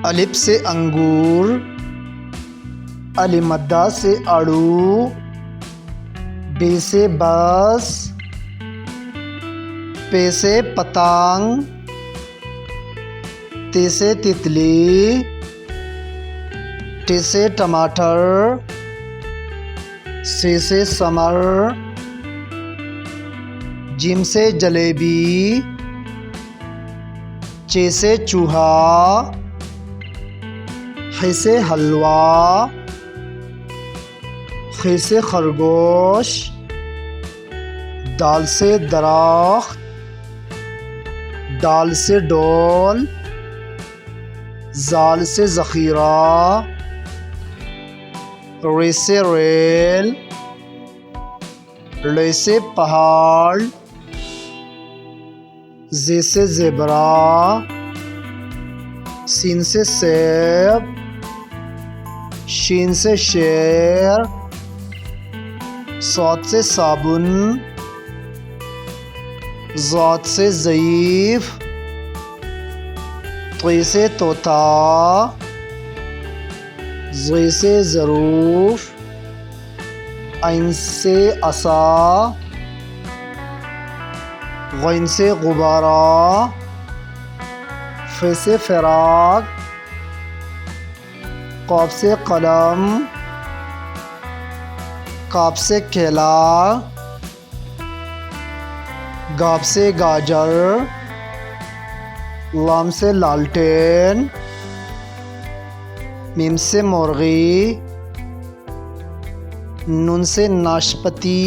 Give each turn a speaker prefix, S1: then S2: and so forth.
S1: अलिफ से अंगूर, अलिमद्दा से आड़ू, बे से बस, पे से पतंग, ते से तितली, टे से टमाटर, से समर, जिम से जलेबी, चे से चूहा, खे से हलवा, खे से खरगोश, दाल से दरख्त, दाल से डोल, जाल से ज़ख़ीरा, रे से रेल, ले से पहाड़, जे से ज़ेबरा, सीन से सेब, शीन से शेर, सौद से साबुन, ज़ाद से ज़ईफ़, क़ी से तोता, ज़े से ज़रूफ़, ऐन से असा, ग़ैन से गुब्बारा, फ़े से फ़िराक़, क़ाफ़ से क़लम, काफ से केला, गाब से गाजर, लाम से लालटेन, मीम से मुर्गी, नून से नाशपाती।